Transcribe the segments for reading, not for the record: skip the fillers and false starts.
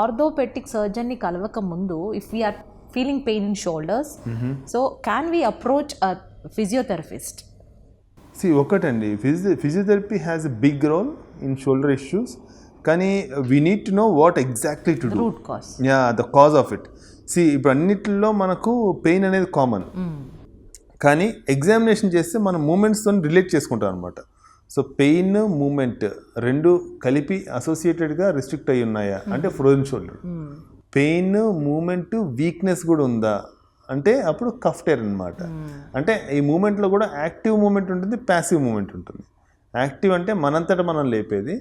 Orthopaedic సర్జన్ని కలవక ముందు if we're feeling pain in shoulders, so can we approach a physiotherapist? ఒకటండి, physiotherapy has a big role in shoulder issues, కానీ we need to know what exactly to do, root cause, the cause of it. ఇప్పుడు అన్నిటిలో మనకు pain అనేది common, కానీ examination చేస్తే మనం మూమెంట్స్తో relate చేసుకుంటాం అనమాట. సో పెయిన్ మూమెంట్ రెండు కలిపి అసోసియేటెడ్గా రిస్ట్రిక్ట్ అయ్యి ఉన్నాయా అంటే frozen shoulder. Pain movement weakness కూడా ఉందా అంటే అప్పుడు కఫ్ టేర్ అనమాట. అంటే ఈ మూమెంట్లో కూడా యాక్టివ్ మూమెంట్ ఉంటుంది, ప్యాసివ్ మూమెంట్ ఉంటుంది. యాక్టివ్ అంటే మనంతటా మనం లేపేది,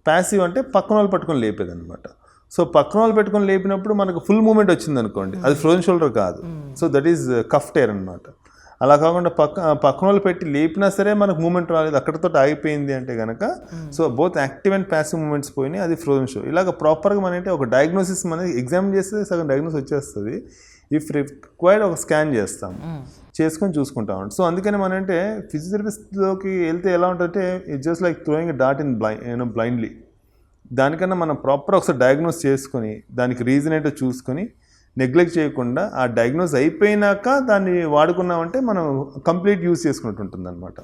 ప్యాసివ్ అంటే పక్కన వాళ్ళు పట్టుకొని లేపేది అనమాట. సో పక్కన వాళ్ళు పెట్టుకొని లేపినప్పుడు మనకు ఫుల్ మూమెంట్ వచ్చింది అనుకోండి, అది ఫ్రోజన్ షోల్డర్ కాదు. So that is cuff tear అనమాట. అలా కాకుండా పక్కన వాళ్ళు పెట్టి లేపినా సరే మనకు మూమెంట్ రాలేదు, అక్కడితో ఆగిపోయింది అంటే కనుక so both active and passive movements పోయినాయి, అది ఫ్రోజన్ షోల్డర్. ఇలాగ ప్రాపర్గా మన అంటే ఒక డయాగ్నోసిస్ మనకి ఎగ్జామ్ చేస్తే సగం డయాగ్నోస్ వచ్చేస్తుంది. ఇఫ్ రిక్వైర్డ్ ఒక స్కాన్ చేస్తాం, చేసుకొని చూసుకుంటాం. సో అందుకని మన అంటే ఫిజియోథెరపిస్ట్లోకి వెళ్తే ఎలా ఉంటుందంటే it's just like throwing a dot in blindly. దానికన్నా మనం ప్రాపర్ ఒకసారి డయాగ్నోస్ చేసుకొని దానికి రీజన్ ఏంటో చూసుకొని నెగ్లెక్ట్ చేయకుండా ఆ డయాగ్నోస్ అయిపోయినాక దాన్ని వాడుకున్నామంటే మనం కంప్లీట్ యూజ్ చేసుకున్నట్టు ఉంటుంది అనమాట.